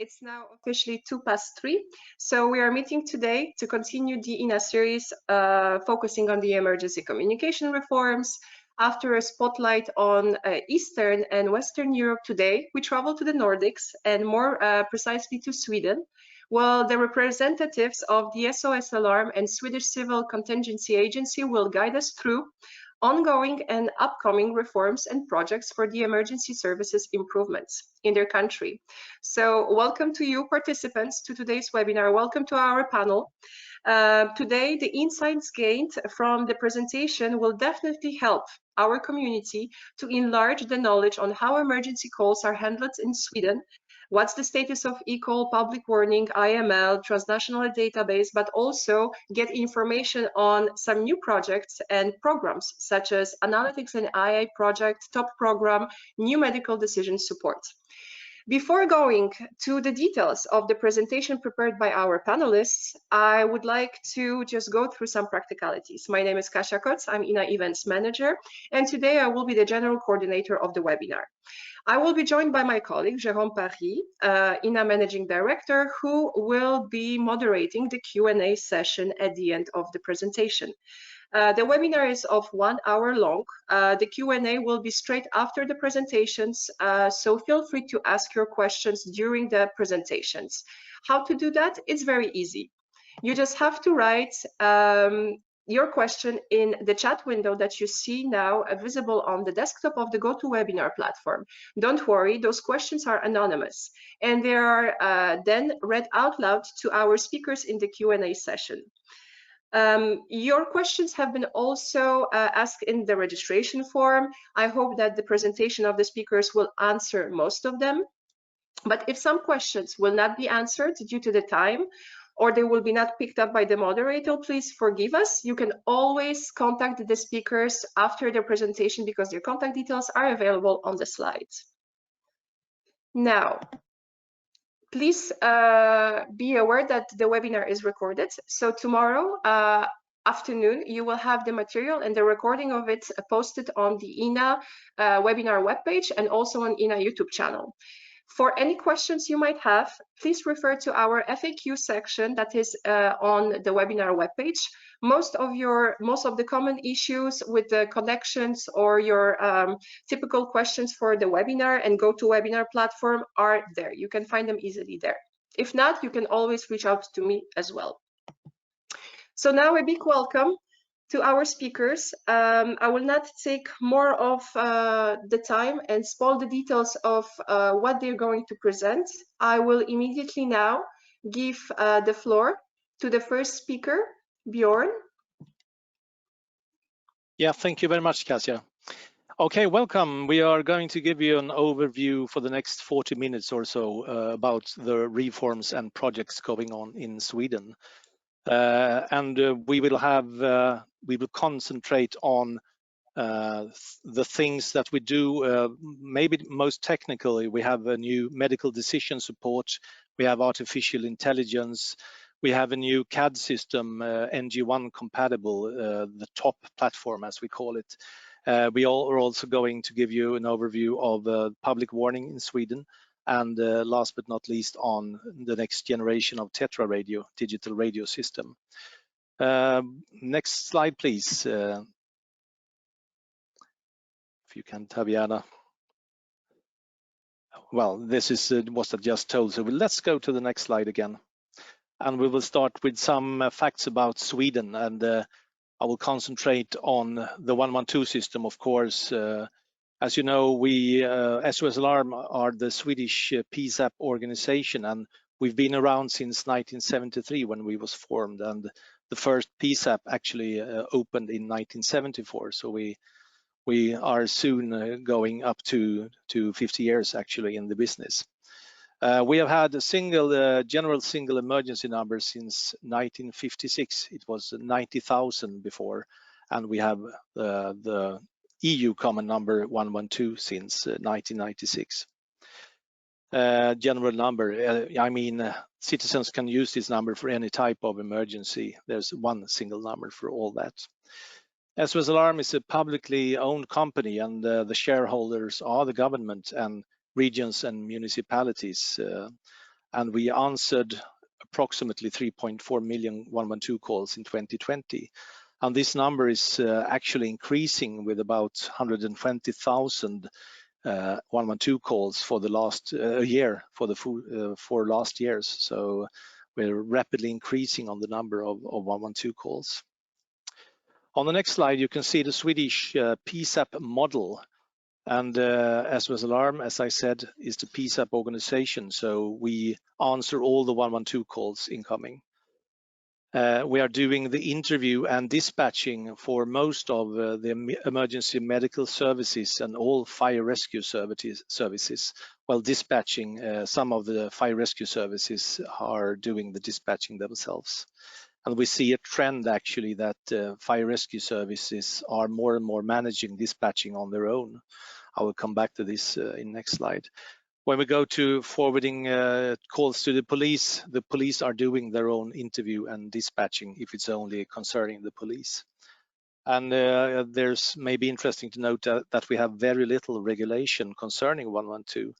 It's now officially 3:02, so we are meeting today to continue the EENA series focusing on the emergency communication reforms. After a spotlight on Eastern and Western Europe today, we travel to the Nordics and more precisely to Sweden. Well, the representatives of the SOS Alarm and Swedish Civil Contingency Agency will guide us through ongoing and upcoming reforms and projects for the emergency services improvements in their country. So welcome to you participants to today's webinar. Welcome to our panel. Today, the insights gained from the presentation will definitely help our community to enlarge the knowledge on how emergency calls are handled in Sweden. What's the status of Ecall, public warning, IML, transnational database, but also get information on some new projects and programs such as Analytics and AI project, top program, new medical decision support. Before going to the details of the presentation prepared by our panelists, I would like to just go through some practicalities. My name is Kasia Kotz, I'm EENA Events Manager, and today I will be the General Coordinator of the webinar. I will be joined by my colleague, Jérôme Paris, EENA Managing Director, who will be moderating the Q&A session at the end of the presentation. The webinar is of 1 hour long. The Q&A will be straight after the presentations, so feel free to ask your questions during the presentations. How to do that? It's very easy. You just have to write your question in the chat window that you see now visible on the desktop of the GoToWebinar platform. Don't worry, those questions are anonymous, and they are then read out loud to our speakers in the Q&A session. Your questions have been also asked in the registration form. I hope that the presentation of the speakers will answer most of them. But if some questions will not be answered due to the time, or they will be not picked up by the moderator, please forgive us. You can always contact the speakers after their presentation because their contact details are available on the slides. Now, please be aware that the webinar is recorded. So tomorrow afternoon, you will have the material and the recording of it posted on the EENA webinar webpage and also on EENA YouTube channel. For any questions you might have, please refer to our FAQ section that is on the webinar webpage. Most of the common issues with the connections or your typical questions for the webinar and GoToWebinar platform are there. You can find them easily there. If not, you can always reach out to me as well. So now a big welcome to our speakers. I will not take more of the time and spoil the details of what they're going to present. I will immediately now give the floor to the first speaker, Bjorn. Yeah, thank you very much, Kasia. Okay, welcome. We are going to give you an overview for the next 40 minutes or so about the reforms and projects going on in Sweden. We will concentrate on the things that we do. Maybe most technically, we have a new medical decision support, we have artificial intelligence, we have a new CAD system, NG1 compatible, the top platform as we call it. We are also going to give you an overview of public warning in Sweden, and last but not least on the next generation of Tetra radio, digital radio system. Next slide, please. If you can, Taviana. Well, this is what I just told, so let's go to the next slide again. And we will start with some facts about Sweden, and I will concentrate on the 112 system, of course. As you know, we, SOS Alarm, are the Swedish PSAP organization, and we've been around since 1973 when we was formed, and the first PSAP actually opened in 1974. So we are soon going up to 50 years actually in the business. We have had a general single emergency number since 1956. It was 90,000 before, and we have the EU common number 112 since 1996. General number, I mean, citizens can use this number for any type of emergency. There's one single number for all that. SOS Alarm is a publicly owned company, and the shareholders are the government and regions and municipalities. and we answered approximately 3.4 million 112 calls in 2020. And this number is actually increasing with about 120,000 112 calls for the last year, for last years. So we're rapidly increasing on the number of 112 calls. On the next slide, you can see the Swedish PSAP model. And SOS Alarm, as I said, is the PSAP organization. So we answer all the 112 calls incoming. We are doing the interview and dispatching for most of the emergency medical services and all fire rescue services, while dispatching some of the fire rescue services are doing the dispatching themselves. And we see a trend actually that fire rescue services are more and more managing dispatching on their own. I will come back to this in next slide. When we go to forwarding calls to the police are doing their own interview and dispatching if it's only concerning the police. And there's maybe interesting to note that we have very little regulation concerning 112.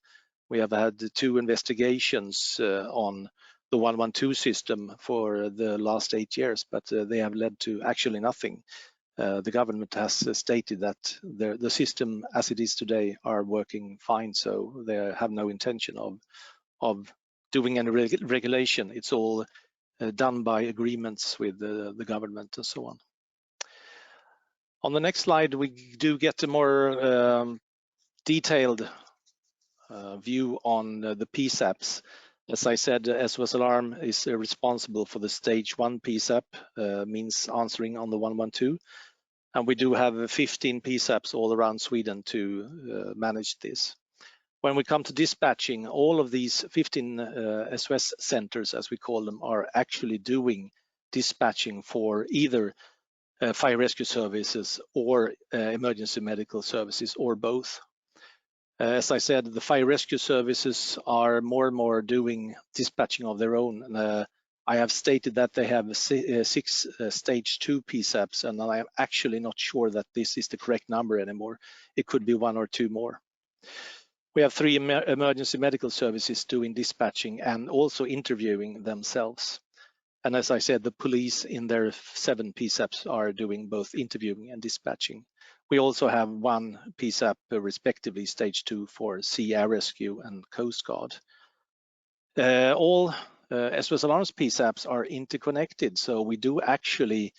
We have had 2 investigations on the 112 system for the last 8 years, but they have led to actually nothing. The government has stated that the system as it is today are working fine, so they have no intention of doing any regulation. It's all done by agreements with the government and so on. On the next slide, we do get a more detailed view on the PSAPs. As I said, SOS Alarm is responsible for the stage 1 PSAP, means answering on the 112. And we do have 15 PSAPs all around Sweden to manage this. When we come to dispatching, all of these 15 SOS centers, as we call them, are actually doing dispatching for either fire rescue services or emergency medical services, or both. As I said, the fire rescue services are more and more doing dispatching of their own. I have stated that they have 6 stage 2 PSAPs, and I am actually not sure that this is the correct number anymore. It could be 1 or 2 more. We have 3 emergency medical services doing dispatching and also interviewing themselves. And as I said, the police in their 7 PSAPs are doing both interviewing and dispatching. We also have 1 PSAP, respectively, stage 2 for sea air rescue and Coast Guard. All SOS Alarm's PSAPs are interconnected, so we do actually,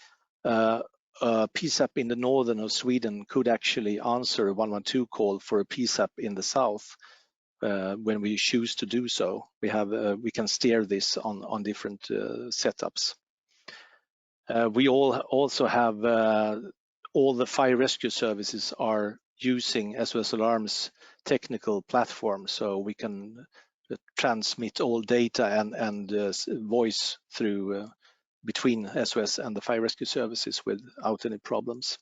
a PSAP in the northern of Sweden could actually answer a 112 call for a PSAP in the south when we choose to do so. We can steer this on different setups. We also have all the fire rescue services are using SOS Alarm's technical platform, so we can transmit all data and voice through between SOS and the fire rescue services without any problems.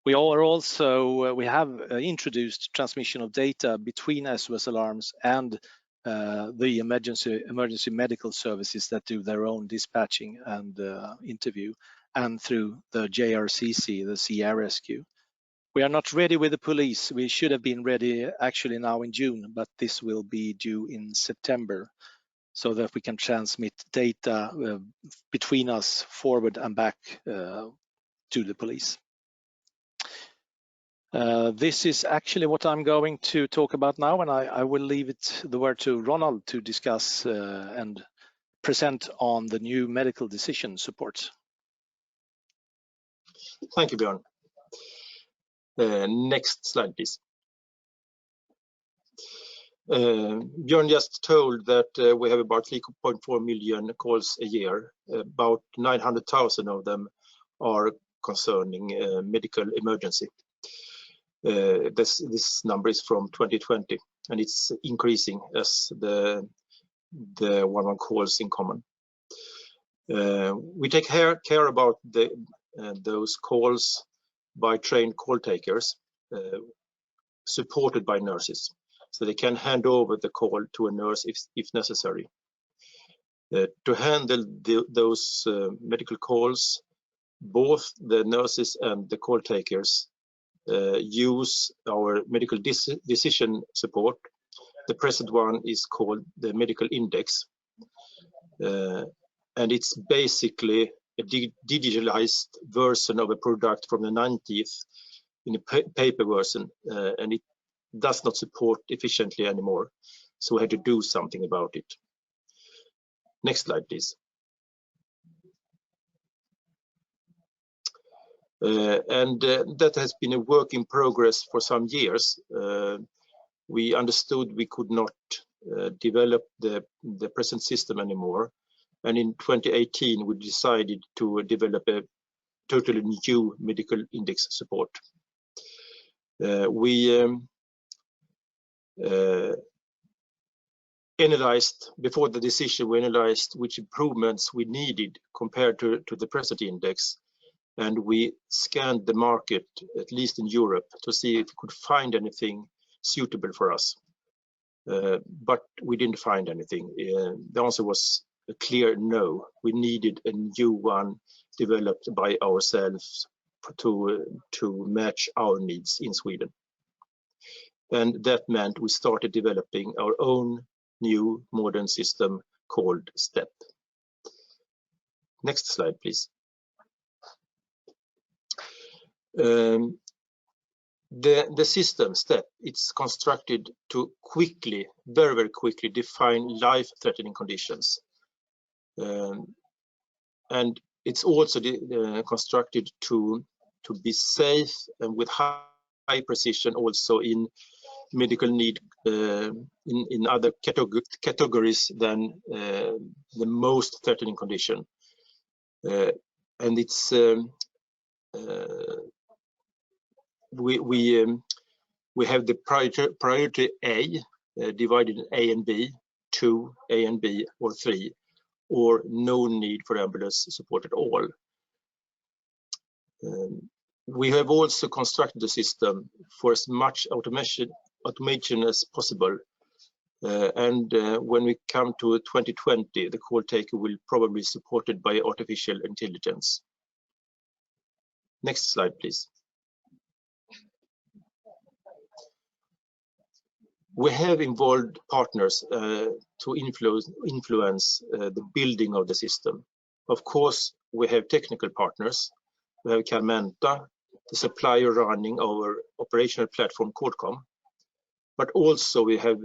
We have introduced transmission of data between SOS Alarms and the emergency medical services that do their own dispatching and interview, and through the JRCC, the Sea Air Rescue. We are not ready with the police. We should have been ready actually now in June, but this will be due in September, so that we can transmit data between us forward and back to the police. This is actually what I'm going to talk about now, and I will leave the word to Ronald to discuss and present on the new medical decision support. Thank you, Björn. Next slide, please. Björn just told that we have about 3.4 million calls a year. About 900,000 of them are concerning medical emergency. This number is from 2020, and it's increasing as the 112 calls in common. We take care about those calls by trained call takers, supported by nurses, so they can hand over the call to a nurse if necessary. To handle those medical calls, both the nurses and the call takers use our medical decision support. The present one is called the medical index, and it's basically a digitalized version of a product from the 90s in a paper version, and it does not support efficiently anymore. So we had to do something about it. Next slide, please. That has been a work in progress for some years. We understood we could not develop the present system anymore. And in 2018, we decided to develop a totally new medical index support. Before the decision, we analyzed which improvements we needed compared to the present index. And we scanned the market, at least in Europe, to see if we could find anything suitable for us. But we didn't find anything. The answer was a clear no. We needed a new one developed by ourselves to match our needs in Sweden. And that meant we started developing our own new modern system called STEP. Next slide, please. The system STEP, it's constructed to quickly, very quickly define life-threatening conditions. And it's also constructed to be safe and with high precision also in medical need in other categories than the most threatening condition. And it's we have the priority A divided in A and B, 2, A and B, or 3, or no need for ambulance support at all. We have also constructed the system for as much automation as possible. When we come to 2020, the call taker will probably be supported by artificial intelligence. Next slide, please. We have involved partners to influence the building of the system. Of course, we have technical partners. We have Carmenta, the supplier running our operational platform Qualcomm, but also we have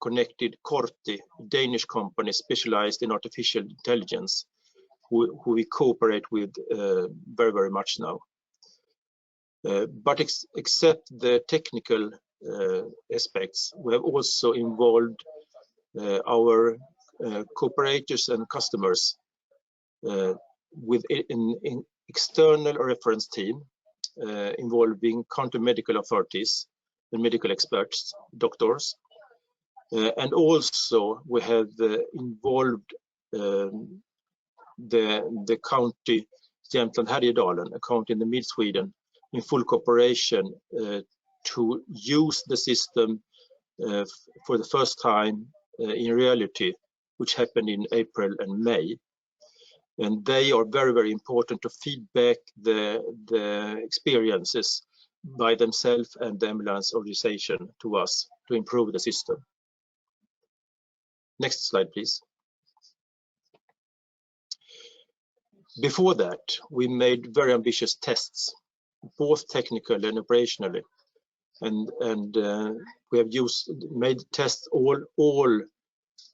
connected Corti, a Danish company specialized in artificial intelligence, who we cooperate with very much now. But except the technical aspects, we have also involved our cooperators and customers with an external reference team involving country medical authorities and medical experts, doctors, and also we have involved the county Jämtland Härjedalen, a county in the mid Sweden, in full cooperation to use the system for the first time in reality, which happened in April and May. And they are very important to feedback the experiences by themselves and the ambulance organization to us to improve the system. Next slide, please. Before that, we made very ambitious tests, both technically and operationally, and we have made tests all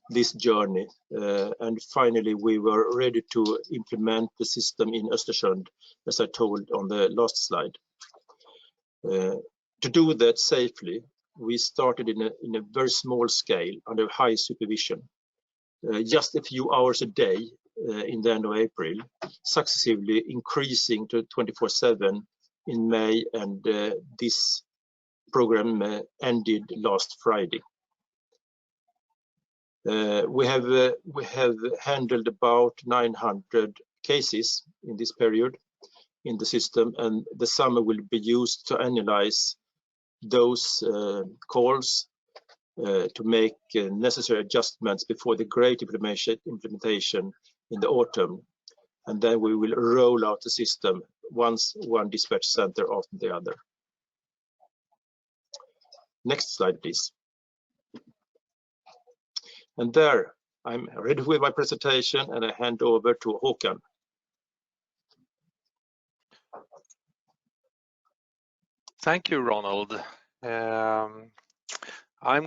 this journey, and finally we were ready to implement the system in Östersund, as I told on the last slide. To do that safely, we started in a very small scale under high supervision, just a few hours a day in the end of April, successively increasing to 24/7 in May, and this program ended last Friday. We have handled about 900 cases in this period in the system, and the summer will be used to analyze those calls to make necessary adjustments before the great implementation in the autumn, and then we will roll out the system one dispatch center after the other. Next slide, please. And there I'm ready with my presentation and I hand over to Håkan. Thank you, Ronald. I'm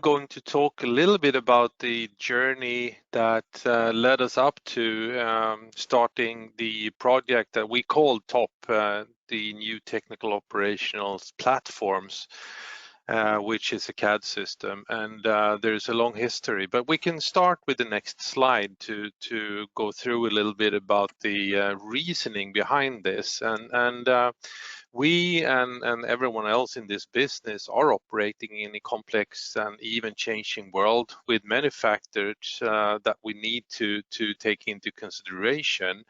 going to talk a little bit about the journey that led us up to starting the project that we call TOP, the New Technical Operationals Platforms, which is a CAD system. And there's a long history, but we can start with the next slide to go through a little bit about the reasoning behind this. We and everyone else in this business are operating in a complex and even changing world with many factors that we need to take into consideration.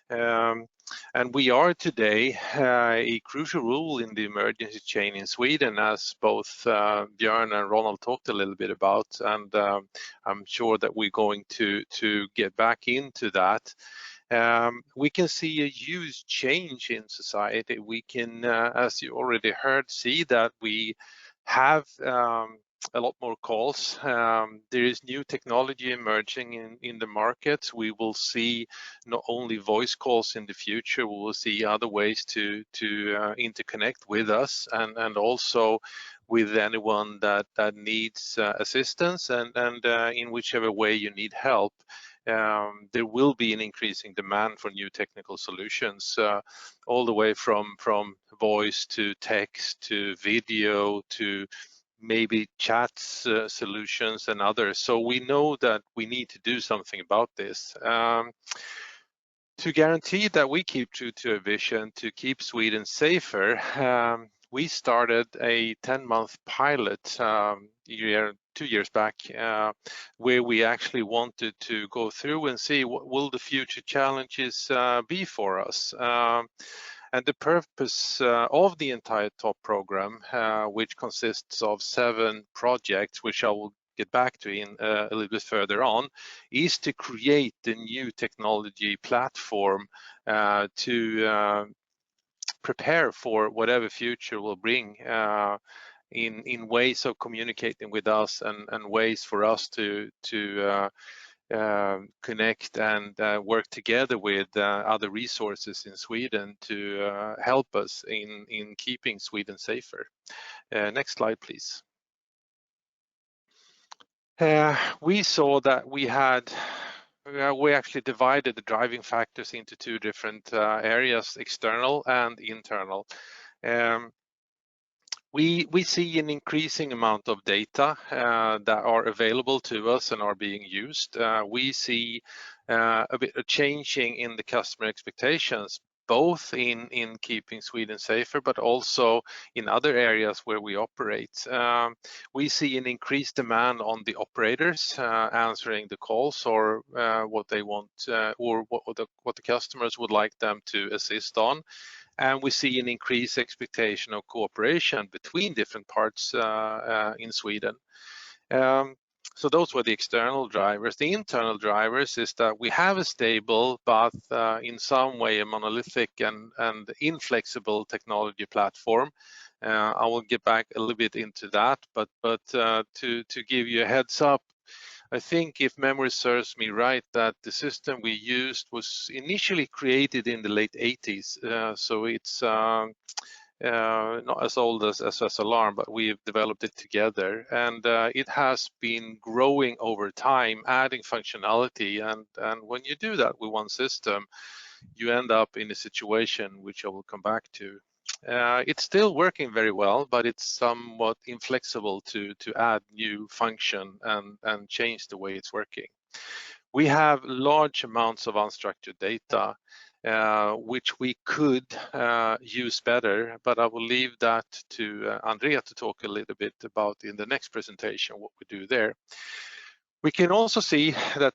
And we are today a crucial role in the emergency chain in Sweden, as both Björn and Ronald talked a little bit about, and I'm sure that we're going to get back into that. We can see a huge change in society. We can, as you already heard, see that we have a lot more calls. There is new technology emerging in the markets. We will see not only voice calls in the future, we will see other ways to interconnect with us and also with anyone that needs assistance and in whichever way you need help. There will be an increasing demand for new technical solutions, all the way from voice to text to video to maybe chats solutions and others. So we know that we need to do something about this. To guarantee that we keep true to our vision to keep Sweden safer, we started a 10-month pilot 2 years back, where we actually wanted to go through and see what will the future challenges be for us. And the purpose of the entire TOP program, which consists of 7 projects, which I will get back to in a little bit further on, is to create the new technology platform to prepare for whatever future will bring in ways of communicating with us and ways for us to connect and work together with other resources in Sweden to help us in keeping Sweden safer. Next slide, please. We saw that we actually divided the driving factors into 2 different areas, external and internal. We see an increasing amount of data that are available to us and are being used. We see a bit of changing in the customer expectations, both in keeping Sweden safer, but also in other areas where we operate. We see an increased demand on the operators answering the calls or what they want or what the customers would like them to assist on. And we see an increased expectation of cooperation between different parts in Sweden. So those were the external drivers. The internal drivers is that we have a stable, but in some way a monolithic and inflexible technology platform. I will get back a little bit into that, but to give you a heads up, I think if memory serves me right, that the system we used was initially created in the late 80s. So it's not as old as SOS Alarm, but we've developed it together. And it has been growing over time, adding functionality. And when you do that with one system, you end up in a situation which I will come back to. It's still working very well, but it's somewhat inflexible to add new function and change the way it's working. We have large amounts of unstructured data, which we could use better, but I will leave that to Andrea to talk a little bit about in the next presentation, what we do there. We can also see that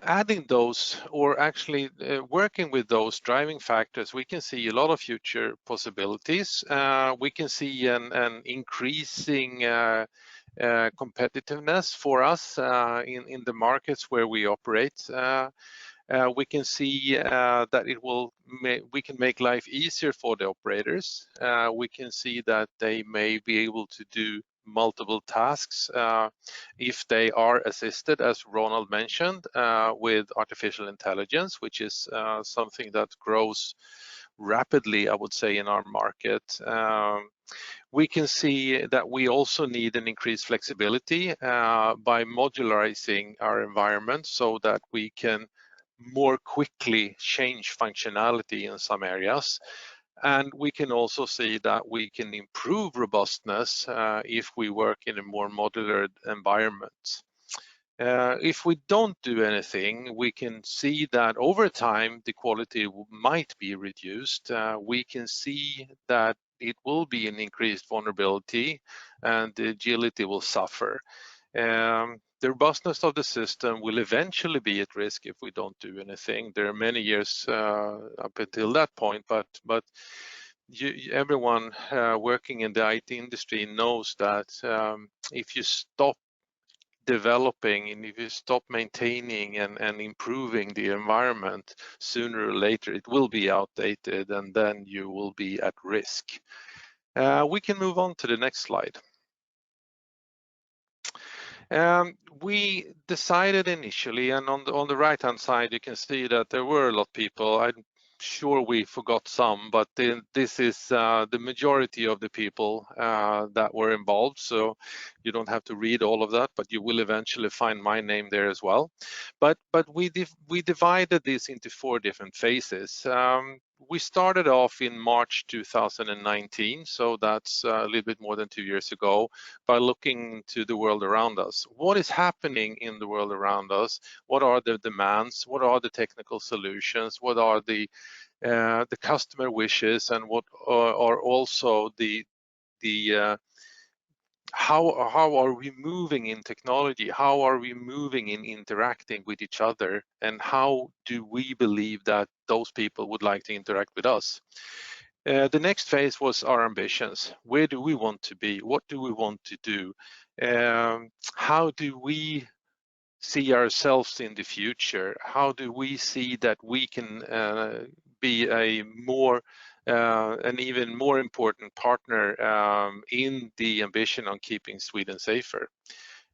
adding those, or actually working with those driving factors, we can see a lot of future possibilities. We can see an increasing competitiveness for us in the markets where we operate. We can see that we can make life easier for the operators. We can see that they may be able to do multiple tasks if they are assisted, as Ronald mentioned, with artificial intelligence, which is something that grows rapidly, I would say, in our market. We can see that we also need an increased flexibility by modularizing our environment so that we can more quickly change functionality in some areas. And we can also see that we can improve robustness if we work in a more modular environment. If we don't do anything, we can see that over time the quality might be reduced. We can see that it will be an increased vulnerability and the agility will suffer. The robustness of the system will eventually be at risk if we don't do anything. There are many years up until that point, but everyone working in the IT industry knows that if you stop developing and if you stop maintaining and improving the environment, sooner or later it will be outdated and then you will be at risk. We can move on to the next slide. We decided initially, and on the right hand side you can see that there were a lot of people. I'm sure we forgot some, but this is the majority of the people that were involved, so you don't have to read all of that, but you will eventually find my name there as well. But we divided this into 4 different phases. We started off in March 2019, so that's a little bit more than 2 years ago, by looking to the world around us. What is happening in the world around us? What are the demands? What are the technical solutions? What are the customer wishes, and what are also how are we moving in technology? How are we moving in interacting with each other? And how do we believe that those people would like to interact with us? The next phase was our ambitions. Where do we want to be? What do we want to do? How do we see ourselves in the future? How do we see that we can be an even more important partner in the ambition on keeping Sweden safer?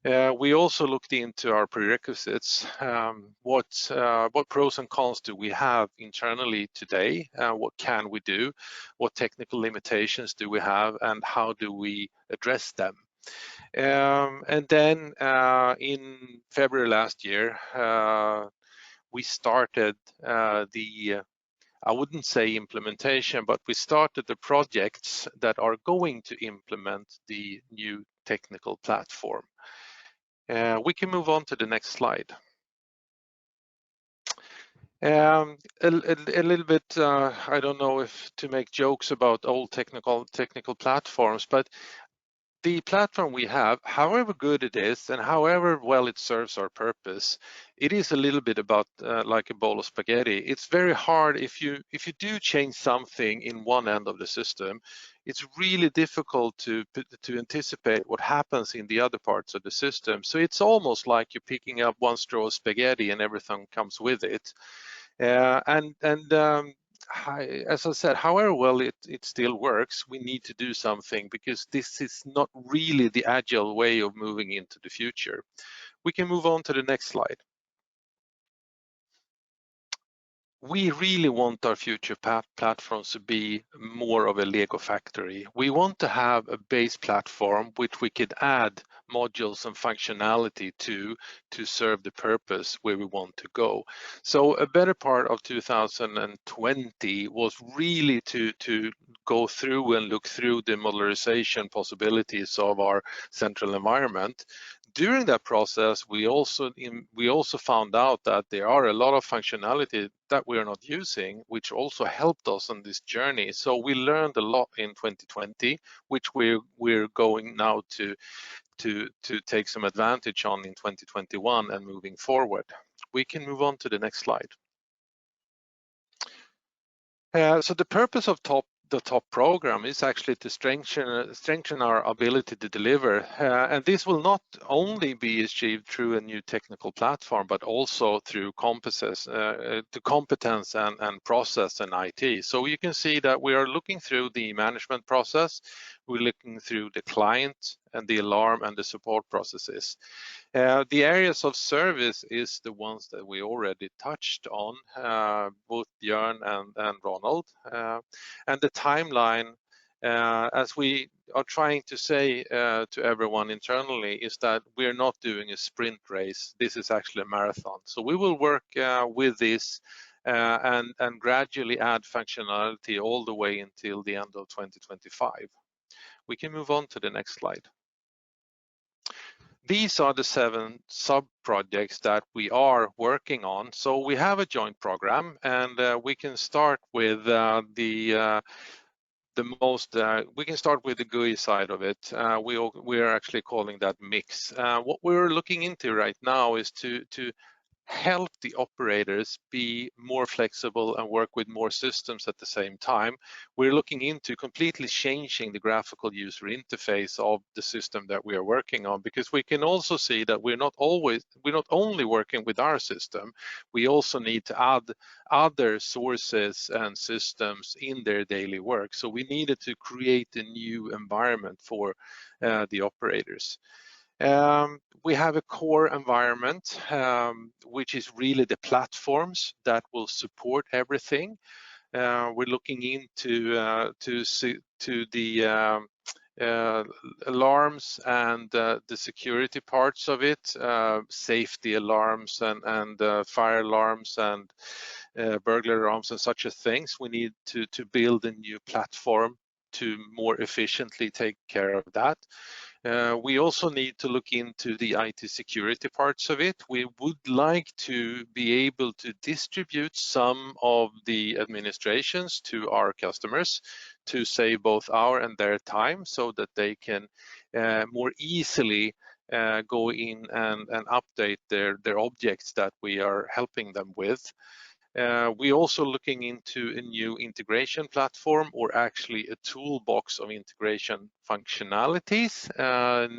We also looked into our prerequisites. What pros and cons do we have internally today? What can we do? What technical limitations do we have, and how do we address them? And then in February last year, we started I wouldn't say implementation, but we started the projects that are going to implement the new technical platform. We can move on to the next slide. A little bit, I don't know if to make jokes about old technical platforms, but the platform we have, however good it is and however well it serves our purpose, it is a little bit about like a bowl of spaghetti. It's very hard if you do change something in one end of the system, it's really difficult to anticipate what happens in the other parts of the system. So it's almost like you're picking up one straw of spaghetti and everything comes with it. As I said, however well it still works, we need to do something because this is not really the agile way of moving into the future. We can move on to the next slide. We really want our future platforms to be more of a Lego factory. We want to have a base platform which we could add modules and functionality to serve the purpose where we want to go. So a better part of 2020 was really to go through and look through the modularization possibilities of our central environment. During that process, we also found out that there are a lot of functionality that we are not using, which also helped us on this journey. So we learned a lot in 2020, which we're going now to take some advantage on in 2021 and moving forward. We can move on to the next slide. So the purpose of the top program is actually to strengthen our ability to deliver, and this will not only be achieved through a new technical platform, but also through competence and process and IT. So you can see that we are looking through the management process. we're looking through the client and the alarm and the support processes. The areas of service is the ones that we already touched on, both Björn and Ronald. And the timeline, as we are trying to say to everyone internally, is that we're not doing a sprint race. This is actually a marathon. So we will work with this and gradually add functionality all the way until the end of 2025. We can move on to the next slide. These are the 7 sub-projects that we are working on. So we have a joint program, and we can start with the GUI side of it. We are actually calling that mix. What we're looking into right now is to help the operators be more flexible and work with more systems at the same time. We're looking into completely changing the graphical user interface of the system that we are working on, because we can also see that we're not only working with our system, we also need to add other sources and systems in their daily work. So we needed to create a new environment for the operators. We have a core environment, which is really the platforms that will support everything. We're looking into the alarms and the security parts of it, safety alarms and fire alarms and burglar alarms and such things. We need to build a new platform to more efficiently take care of that. We also need to look into the IT security parts of it. We would like to be able to distribute some of the administrations to our customers to save both our and their time, so that they can more easily go in and update their objects that we are helping them with. We're also looking into a new integration platform, or actually a toolbox of integration functionalities,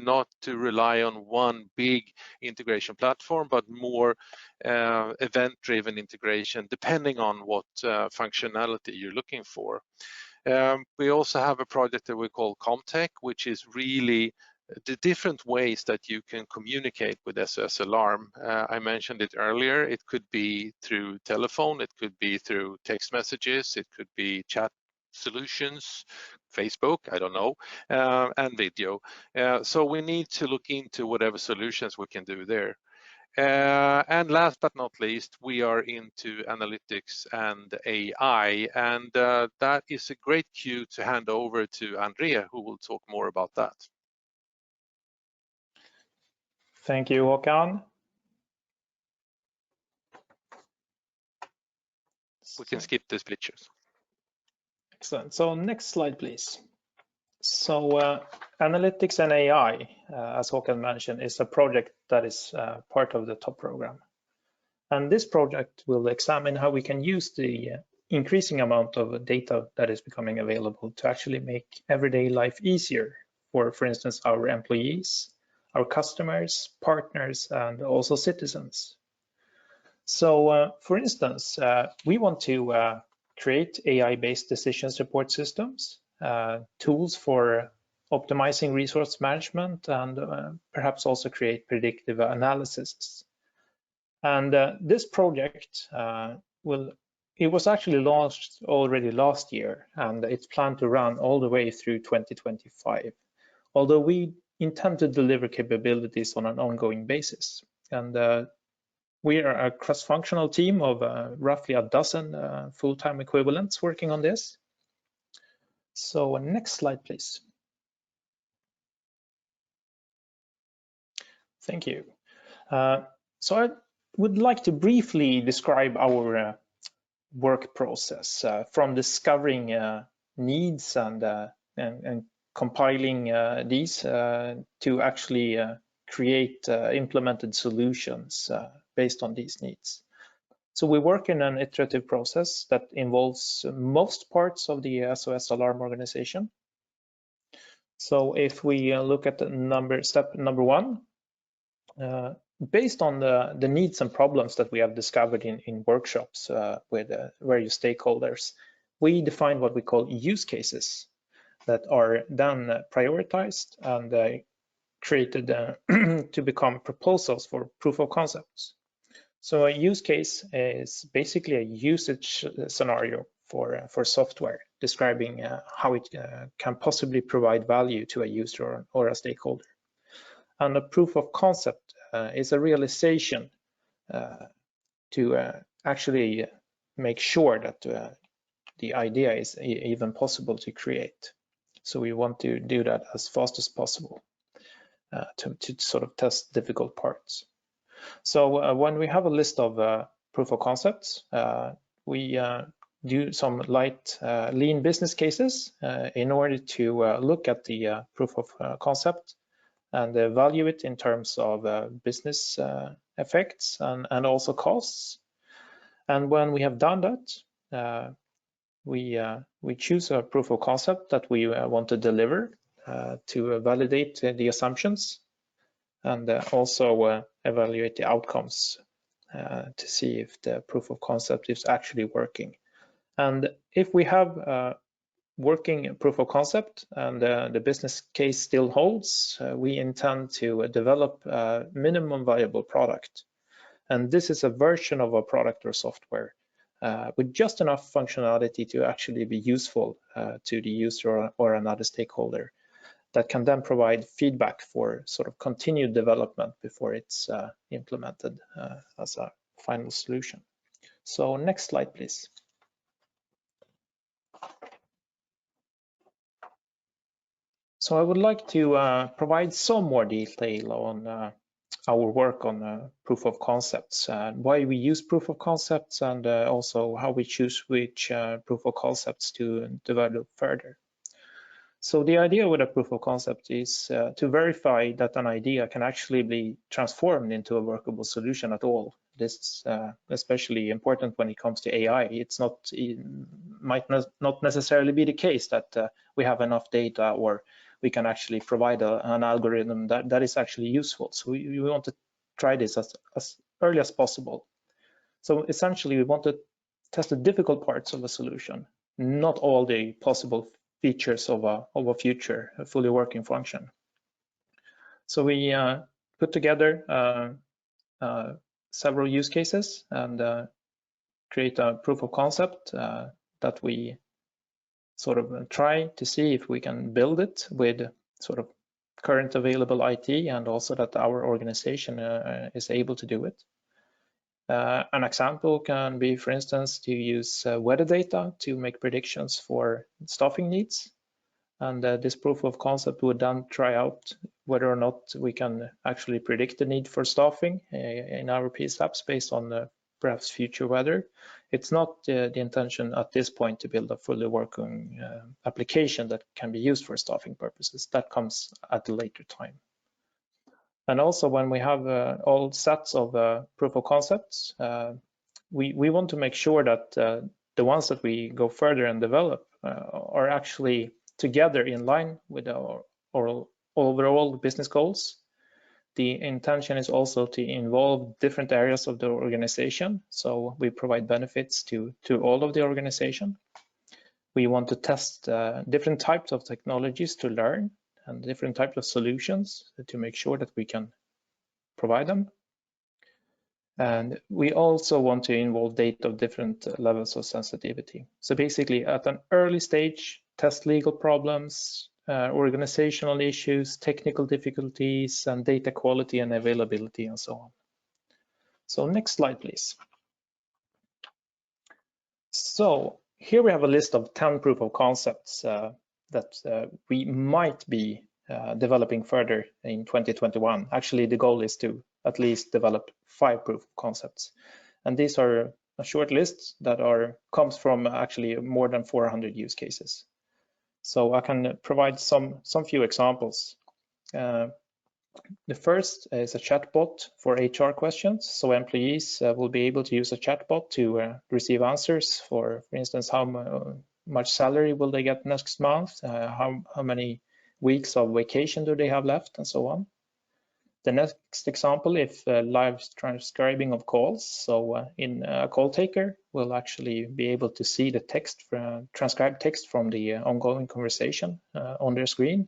not to rely on one big integration platform, but more event-driven integration, depending on what functionality you're looking for. We also have a project that we call Comtech, which is really the different ways that you can communicate with SOS Alarm. I mentioned it earlier. It could be through telephone, it could be through text messages, it could be chat solutions, Facebook, I don't know, and video. So we need to look into whatever solutions we can do there. And last but not least, we are into analytics and AI, and that is a great cue to hand over to Andrea, who will talk more about that. Thank you, Håkan. We can skip these pictures. Excellent. So next slide, please. So analytics and AI, as Håkan mentioned, is a project that is part of the TOP program. And this project will examine how we can use the increasing amount of data that is becoming available to actually make everyday life easier for instance, our employees, our customers, partners, and also citizens. So, for instance, we want to create AI-based decision support systems, tools for optimizing resource management, and perhaps also create predictive analysis. And this project it was actually launched already last year, and it's planned to run all the way through 2025, although we intend to deliver capabilities on an ongoing basis. And we are a cross-functional team of roughly a dozen full-time equivalents working on this. So next slide, please. Thank you. So I would like to briefly describe our work process from discovering needs and compiling these to actually create implemented solutions based on these needs. So we work in an iterative process that involves most parts of the SOS Alarm organization. So if we look at the step number one, based on the needs and problems that we have discovered in workshops with various stakeholders, we define what we call use cases. that are then prioritized and created to become proposals for proof of concepts. So a use case is basically a usage scenario for software, describing how it can possibly provide value to a user or a stakeholder. And a proof of concept is a realization to actually make sure that the idea is even possible to create. So we want to do that as fast as possible to sort of test difficult parts. So when we have a list of proof of concepts, we do some light lean business cases in order to look at the proof of concept and value it in terms of business effects and also costs. And when we have done that, we choose a proof of concept that we want to deliver to validate the assumptions and also evaluate the outcomes to see if the proof of concept is actually working. And if we have a working proof of concept and the business case still holds, we intend to develop a minimum viable product. And this is a version of a product or software with just enough functionality to actually be useful to the user or another stakeholder that can then provide feedback for sort of continued development before it's implemented as a final solution. So next slide, please. So I would like to provide some more detail on our work on proof of concepts, why we use proof of concepts, and also how we choose which proof of concepts to develop further. So the idea with a proof of concept is to verify that an idea can actually be transformed into a workable solution at all. This is especially important when it comes to AI. It's might not necessarily be the case that we have enough data or we can actually provide an algorithm that is actually useful. So we want to try this as early as possible. So essentially, we want to test the difficult parts of a solution, not all the possible features of a future fully working function. So we put together several use cases and create a proof of concept that we sort of try to see if we can build it with sort of current available IT and also that our organization is able to do it. An example can be, for instance, to use weather data to make predictions for staffing needs. And this proof of concept would then try out whether or not we can actually predict the need for staffing in our SAPs based on perhaps future weather. It's not the intention at this point to build a fully working application that can be used for staffing purposes. That comes at a later time. And also when we have all sets of proof of concepts, we want to make sure that the ones that we go further and develop are actually together in line with our overall business goals. The intention is also to involve different areas of the organization, so we provide benefits to all of the organization. We want to test different types of technologies to learn and different types of solutions to make sure that we can provide them. And we also want to involve data of different levels of sensitivity. So basically, at an early stage, test legal problems, organizational issues, technical difficulties, and data quality and availability, and so on. So next slide, please. So here we have a list of 10 proof of concepts that we might be developing further in 2021. Actually, the goal is to at least develop 5 proof of concepts. And these are a short list that comes from actually more than 400 use cases. So I can provide some few examples. The first is a chatbot for HR questions. So employees will be able to use a chatbot to receive answers for instance, how much salary will they get next month, how many weeks of vacation do they have left, and so on. the next example, if live transcribing of calls. So in a call taker, we'll actually be able to see the text, transcribed text from the ongoing conversation on their screen.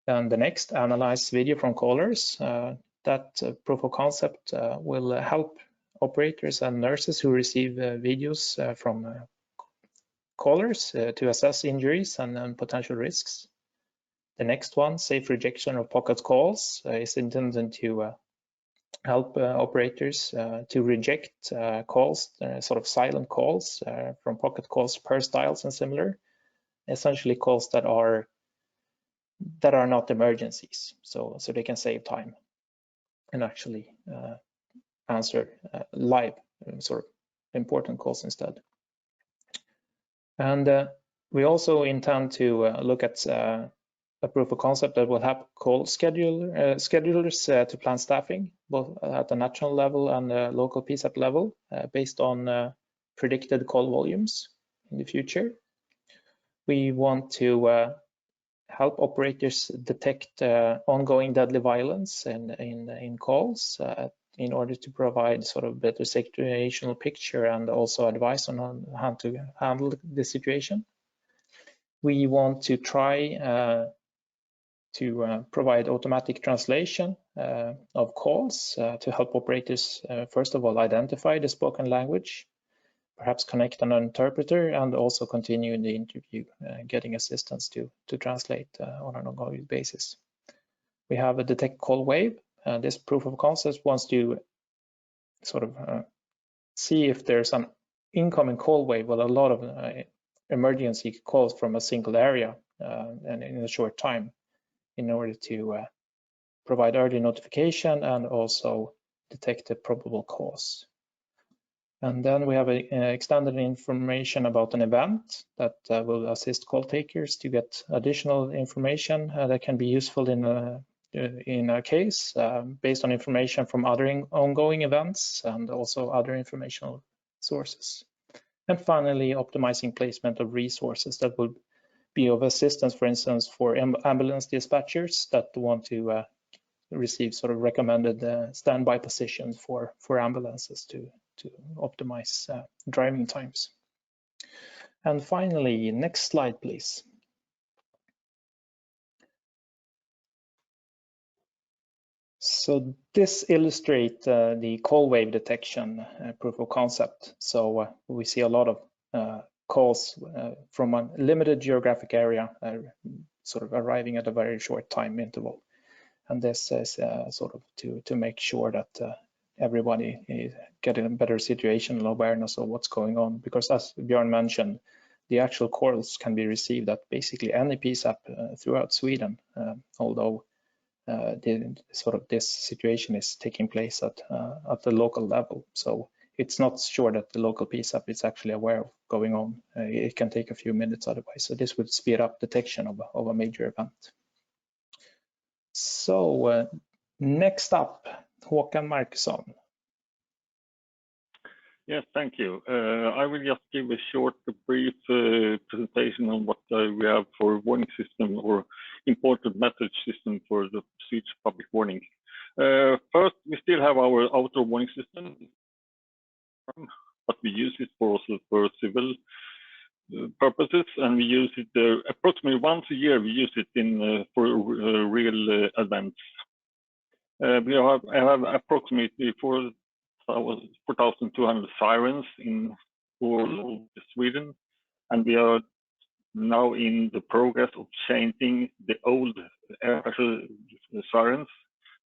And the next, analyze video from callers. That proof of concept will help operators and nurses who receive videos from callers to assess injuries and potential risks. The next one, safe rejection of pocket calls, is intended to help operators to reject calls, sort of silent calls from pocket calls, purse dials and similar, essentially calls that are not emergencies, so they can save time and actually answer live sort of important calls instead. And we also intend to look at a proof of concept that will help call schedulers to plan staffing, both at the national level and local PSAP level, based on predicted call volumes in the future. We want to help operators detect ongoing deadly violence in calls in order to provide sort of better situational picture and also advice on how to handle the situation. We want to try to provide automatic translation of calls to help operators, first of all, identify the spoken language, perhaps connect an interpreter, and also continue in the interview, getting assistance to translate on an ongoing basis. We have a detect call wave. This proof of concept wants to sort of see if there's an incoming call wave with a lot of emergency calls from a single area and in a short time, in order to provide early notification and also detect the probable cause. And then we have extended information about an event that will assist call takers to get additional information that can be useful in a case based on information from other ongoing events and also other informational sources. And finally, optimizing placement of resources that will be of assistance, for instance, for ambulance dispatchers that want to receive sort of recommended standby positions for ambulances to optimize driving times. And finally, next slide, please. So this illustrates the call wave detection proof of concept. So we see a lot of calls from a limited geographic area sort of arriving at a very short time interval. And this is sort of to make sure that everybody is getting a better situational awareness of what's going on, because as Björn mentioned, the actual calls can be received at basically any PSAP throughout Sweden, although this situation is taking place at the local level. So it's not sure that the local PSAP is actually aware of going on. It can take a few minutes otherwise. So this would speed up detection of a major event. So next up, Håkan Markusson. Yes, thank you. I will just give a short, brief presentation on what we have for warning system or important message system for the Swedish public warning. First, we still have our outdoor warning system, but we use it also for civil purposes, and we use it approximately once a year. We use it for real events. We have approximately 4,200 sirens in all Sweden, and we are now in the progress of changing the old air pressure sirens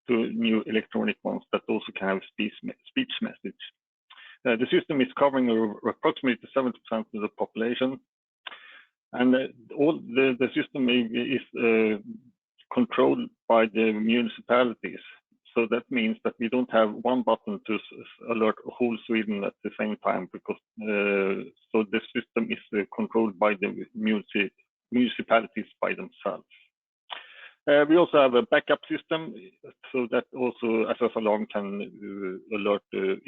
to new electronic ones that also can have speech message. The system is covering approximately 70% of the population, and the system is controlled by the municipalities. So that means that we don't have one button to alert whole Sweden at the same time, because so the system is controlled by the municipalities by themselves. We also have a backup system, so that also SS Alarm can alert the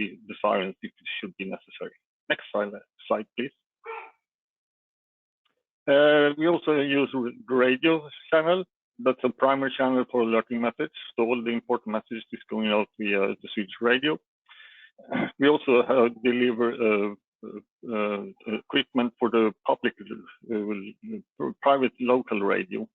sirens if it should be necessary. Next slide, please. We also use the radio channel. That's a primary channel for alerting message. So all the important messages is going out via the Swedish radio. We also deliver equipment for the public, private local radio,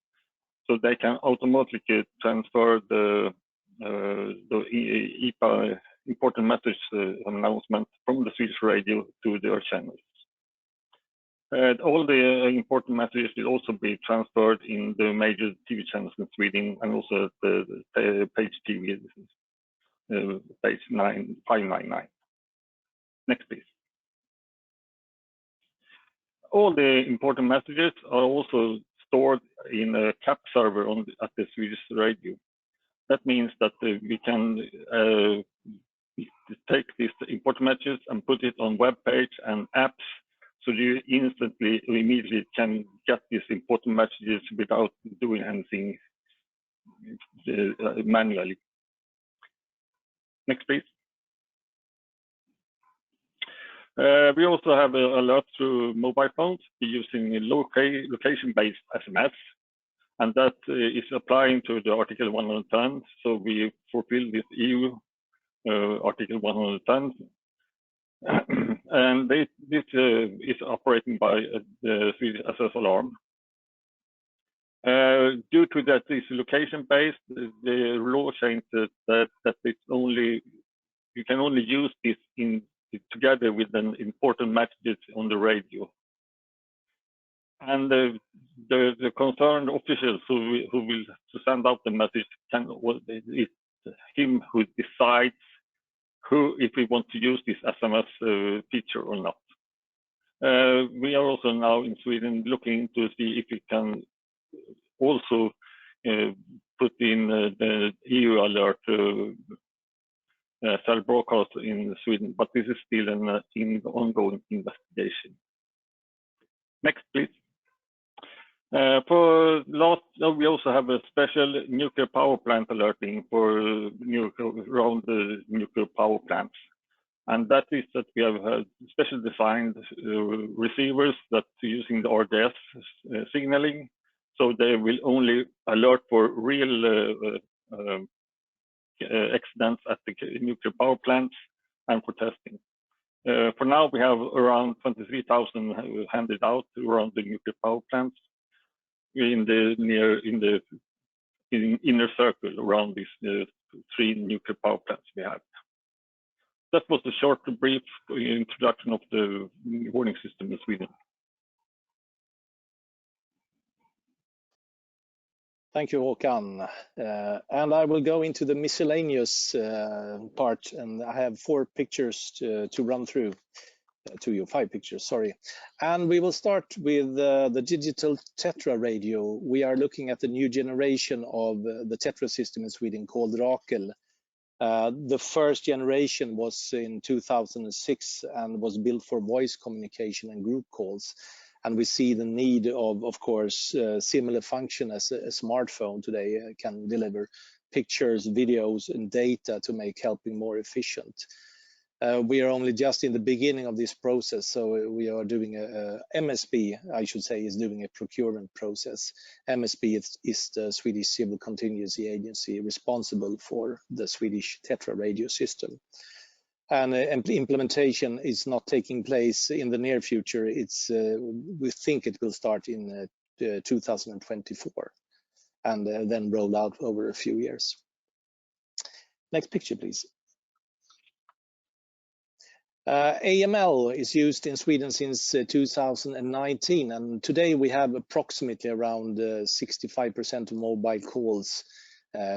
so they can automatically transfer the EPA important message announcement from the Swedish radio to their channels. All the important messages will also be transferred in the major TV channels in Sweden and also the page TV, page 599. Next, please. All the important messages are also stored in a CAP server at the Swedish radio. That means that we can take these important messages and put it on web page and apps, so you instantly or immediately can get these important messages without doing anything manually. Next, please. We also have alerts through mobile phones using location-based SMS, and that is applying to the Article 110. So we fulfill this EU Article 110. And this is operating by the Swedish SS alarm. Due to that it's location-based, the law changed that it's only, you can only use this together with an important messages on the radio. And the concerned officials who will send out the message it's him who decides if we want to use this SMS feature or not. We are also now in Sweden looking to see if we can also put in the EU alert cell broadcast in Sweden, but this is still an ongoing investigation. Next, please. We also have a special nuclear power plant alerting for around the nuclear power plants, and that is that we have special designed receivers that are using the RDS signaling, so they will only alert for real accidents at the nuclear power plants and for testing. For now, we have around 23,000 handed out around the nuclear power plants in the inner circle around these 3 nuclear power plants we have. That was the short, brief introduction of the warning system in Sweden. Thank you, Håkan. And I will go into the miscellaneous part, and I have 4 pictures to run through to you, 5 pictures, sorry. And we will start with the digital Tetra radio. We are looking at the new generation of the Tetra system in Sweden called Ecall. The first generation was in 2006 and was built for voice communication and group calls. And we see the need of course, similar function as a smartphone today can deliver pictures, videos, and data to make helping more efficient. We are only just in the beginning of this process, so we are doing MSB, I should say, is doing a procurement process. MSB is the Swedish Civil Contingency Agency responsible for the Swedish Tetra radio system. And implementation is not taking place in the near future. We think it will start in 2024 and then roll out over a few years. Next picture, please. AML is used in Sweden since 2019, and today we have approximately around 65% of mobile calls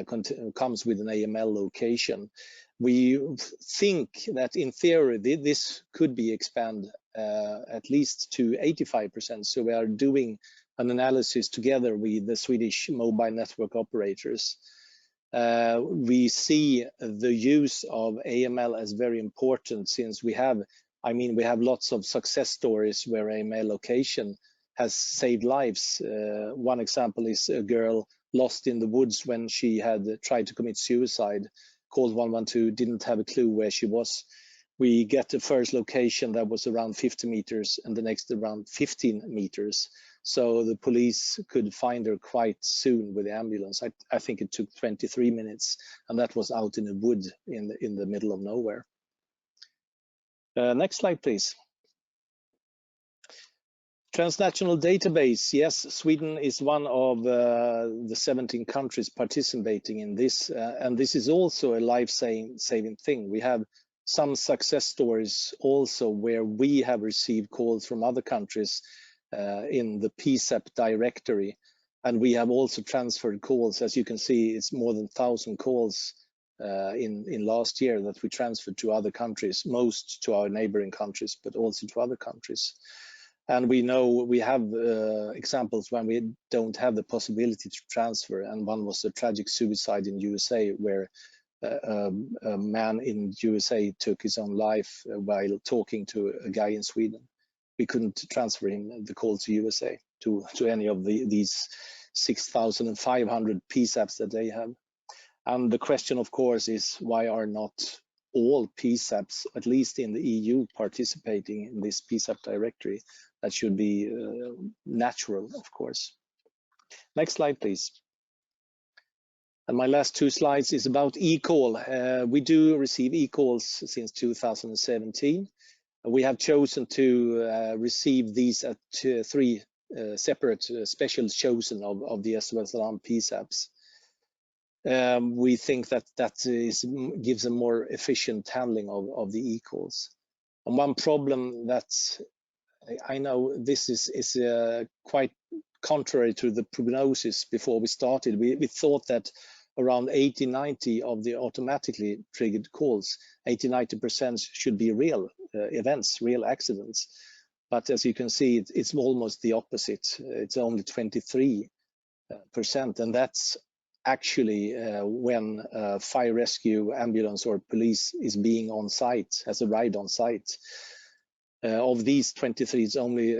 comes with an AML location. We think that in theory this could be expanded at least to 85%. So we are doing an analysis together with the Swedish mobile network operators. We see the use of AML as very important, since we have lots of success stories where AML location has saved lives. One example is a girl lost in the woods when she had tried to commit suicide, called 112, didn't have a clue where she was. we get the first location that was around 50 meters and the next around 15 meters. So the police could find her quite soon with the ambulance. I think it took 23 minutes, and that was out in the wood in the middle of nowhere. Next slide, please. Transnational database. Yes, Sweden is one of the 17 countries participating in this, and this is also a life-saving thing. We have some success stories also where we have received calls from other countries in the PSAP directory, and we have also transferred calls. As you can see, it's more than 1,000 calls in last year that we transferred to other countries, most to our neighboring countries, but also to other countries. And we know we have examples when we don't have the possibility to transfer, and one was a tragic suicide in USA where a man in USA took his own life while talking to a guy in Sweden. We couldn't transfer him the call to USA to any of these 6,500 PSAPs that they have. And the question, of course, is why are not all PSAPs, at least in the EU, participating in this PSAP directory? That should be natural, of course. Next slide, please. And my last two slides is about Ecall. We do receive Ecalls since 2017. We have chosen to receive these at three separate special chosen of the SOS-Alarm PSAPs. We think that gives a more efficient handling of the Ecalls. And one problem that I know this is quite contrary to the prognosis before we started. We thought that around 80-90 of the automatically triggered calls, 80-90% should be real events, real accidents. But as you can see, it's almost the opposite. It's only 23%, and that's actually when fire rescue, ambulance, or police is being on site, has a ride on site. Of these 23, it's only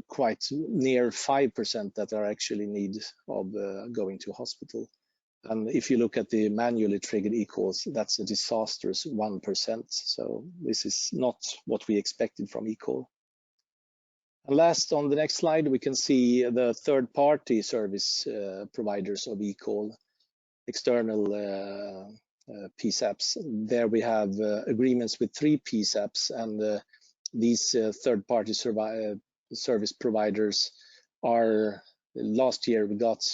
quite near 5% that are actually in need of going to hospital. And if you look at the manually triggered Ecalls, that's a disastrous 1%. So this is not what we expected from Ecall. And last, on the next slide, we can see the third-party service providers of Ecall, external PSAPs. There we have agreements with 3 PSAPs, and these third-party service providers are, last year we got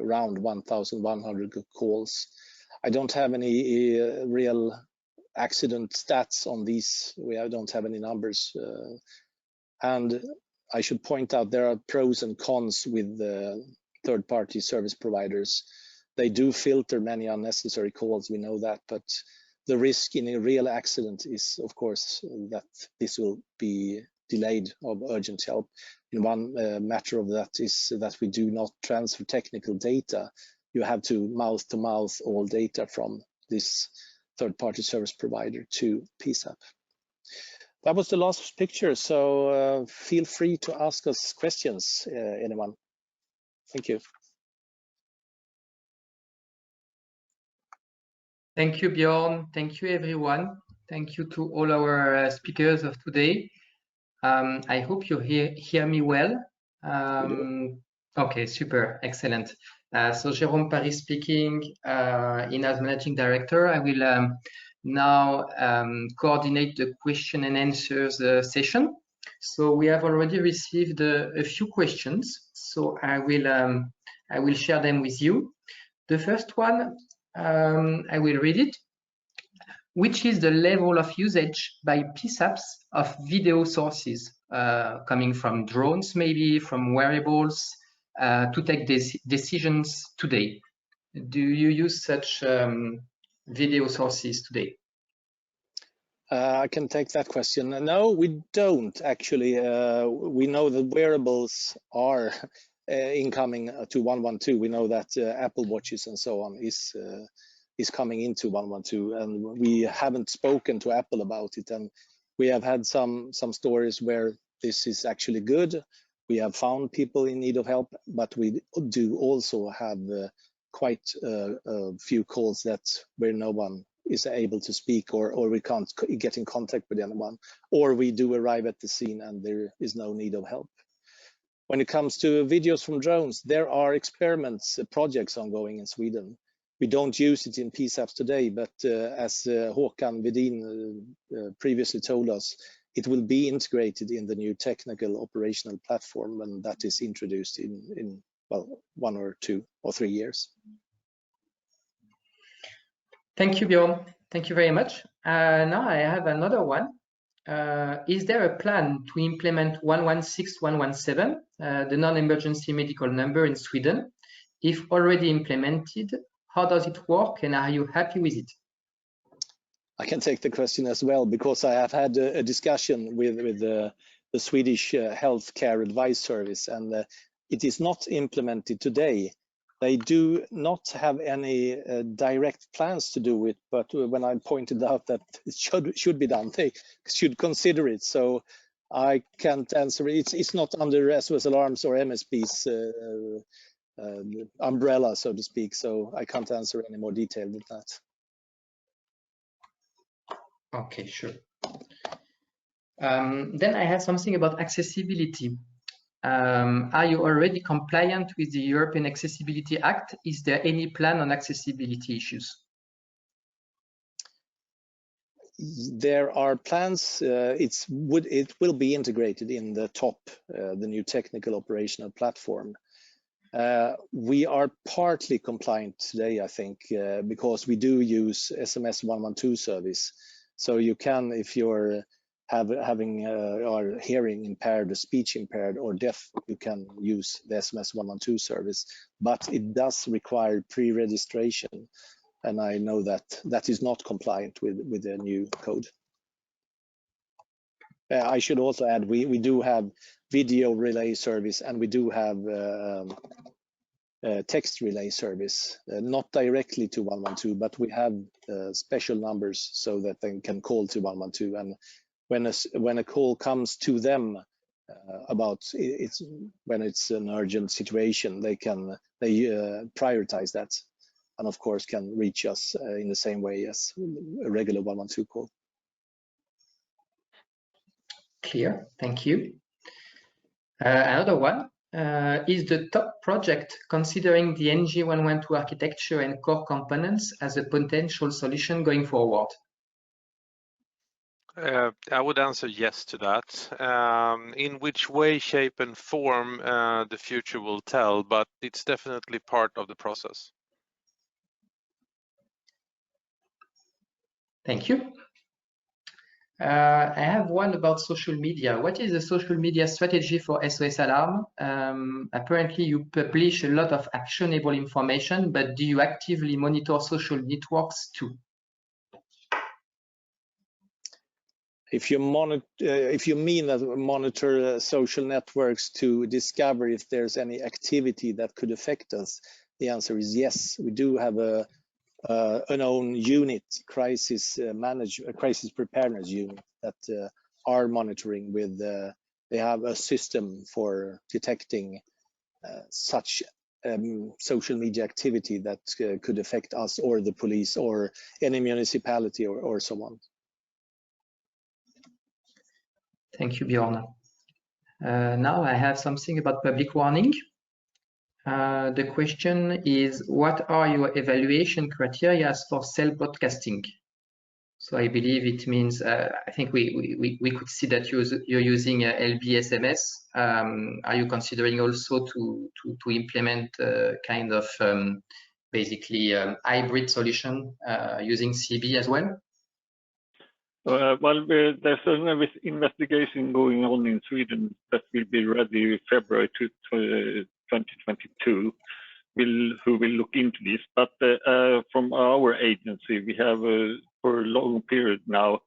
around 1,100 calls. I don't have any real accident stats on these. I don't have any numbers. And I should point out there are pros and cons with the third-party service providers. They do filter many unnecessary calls, we know that, but the risk in a real accident is, of course, that this will be delayed of urgent help. And one matter of that is that we do not transfer technical data. You have to mouth all data from this third-party service provider to PSAP. That was the last picture, so feel free to ask us questions, anyone. Thank you. Thank you, Bjorn. Thank you, everyone. Thank you to all our speakers of today. I hope you hear me well. Okay, super, excellent. So Jérôme Paris speaking, EENA's Managing Director. I will now coordinate the question and answers session. So we have already received a few questions, so I will share them with you. The first one, I will read it. Which is the level of usage by PSAPs of video sources coming from drones, maybe from wearables, to take decisions today? Do you use such video sources today? I can take that question. No, we don't actually. We know that wearables are incoming to 112. We know that Apple Watches and so on is coming into 112, and we haven't spoken to Apple about it. And we have had some stories where this is actually good. We have found people in need of help, but we do also have quite a few calls where no one is able to speak, or we can't get in contact with anyone, or we do arrive at the scene and there is no need of help. When it comes to videos from drones, there are experiments, projects ongoing in Sweden. We don't use it in PSAPs today, but as Håkan Vedin previously told us, it will be integrated in the new technical operational platform when that is introduced in well, 1 or 2 or 3 years. Thank you, Bjorn. Thank you very much. Now I have another one. Is there a plan to implement 116117, the non-emergency medical number in Sweden? If already implemented, how does it work and are you happy with it? I can take the question as well, because I have had a discussion with the Swedish Healthcare Advice Service, and it is not implemented today. They do not have any direct plans to do it, but when I pointed out that it should be done, they should consider it. So I can't answer it. It's not under SOS Alarms or MSP's umbrella, so to speak. So I can't answer any more detail than that. Okay, sure. Then I have something about accessibility. Are you already compliant with the European Accessibility Act? Is there any plan on accessibility issues? There are plans. It will be integrated in the TOP, the new technical operational platform. We are partly compliant today, I think, because we do use SMS 112 service. So you can, if you're having or hearing impaired, or speech impaired, or deaf, you can use the SMS 112 service, but it does require pre-registration, and I know that that is not compliant with the new code. I should also add, we do have video relay service, and we do have text relay service, not directly to 112, but we have special numbers so that they can call to 112, and when a call comes to them about when it's an urgent situation, they prioritize that, and of course can reach us in the same way as a regular 112 call. Clear, thank you. Another one, is the TOP project considering the NG112 architecture and core components as a potential solution going forward? I would answer yes to that. In which way, shape and form the future will tell, but it's definitely part of the process. Thank you. I have one about social media. What is the social media strategy for SOS Alarm? Apparently you publish a lot of actionable information, but do you actively monitor social networks too? If you mean that monitor social networks to discover if there's any activity that could affect us, the answer is yes. We do have an own unit, crisis preparedness unit, that are monitoring with. They have a system for detecting such social media activity that could affect us or the police or any municipality or so on. Thank you, Bjorn. Now I have something about public warning. The question is, what are your evaluation criteria for cell broadcasting? So I believe it means, I think we could see that you're using LBSMS. Are you considering also to implement kind of basically hybrid solution using CB as well? Well, there's an investigation going on in Sweden that will be ready February 2022, who will look into this. But from our agency, we have for a long period now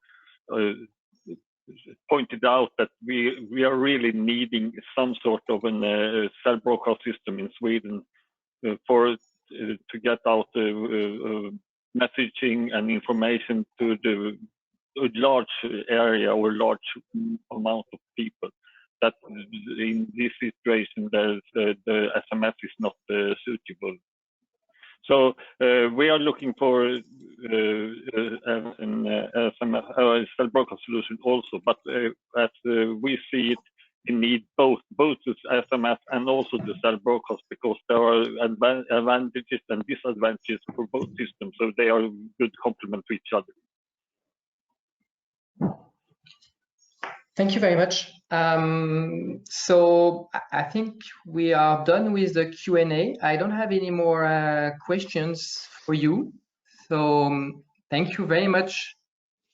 pointed out that we are really needing some sort of a cell broadcast system in Sweden to get out messaging and information to a large area or large amount of people. That in this situation, the SMS is not suitable. So we are looking for an SMS, cell broadcast solution also, but as we see it, we need both the SMS and also the cell broadcast, because there are advantages and disadvantages for both systems, so they are good complement to each other. Thank you very much. So I think we are done with the Q&A. I don't have any more questions for you. So thank you very much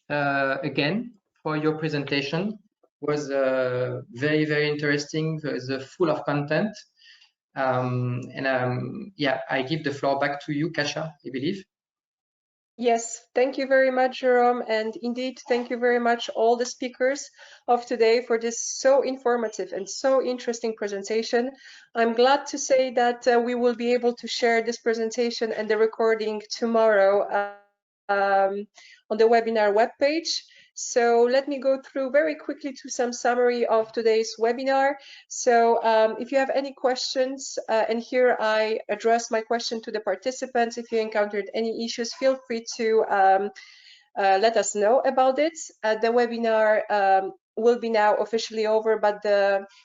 again for your presentation. It was very, very interesting. It was full of content. Yeah, I give the floor back to you, Kasia, I believe. Yes, thank you very much, Jerome. And indeed, thank you very much, all the speakers of today, for this so informative and so interesting presentation. I'm glad to say that we will be able to share this presentation and the recording tomorrow on the webinar webpage. So let me go through very quickly to some summary of today's webinar. So if you have any questions, and here I address my question to the participants, if you encountered any issues, feel free to let us know about it. The webinar will be now officially over, but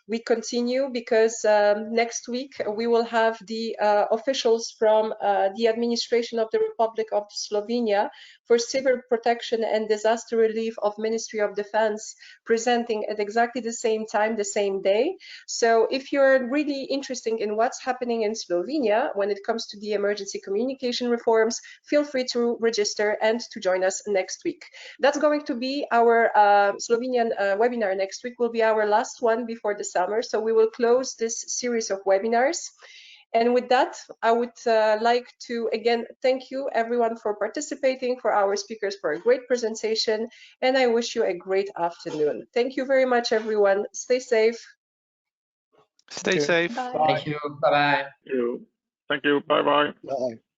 we continue because next week we will have the officials from the administration of the Republic of Slovenia for Civil Protection and Disaster Relief of Ministry of Defense presenting at exactly the same time, the same day. So if you're really interested in what's happening in Slovenia when it comes to the emergency communication reforms, feel free to register and to join us next week. That's going to be our Slovenian webinar next week, will be our last one before the summer. So we will close this series of webinars. And with that, I would like to again thank you everyone for participating, for our speakers for a great presentation, and I wish you a great afternoon. Thank you very much, everyone. Stay safe. Stay safe. Bye. Thank you. Bye-bye. Thank you. Bye-bye. Bye.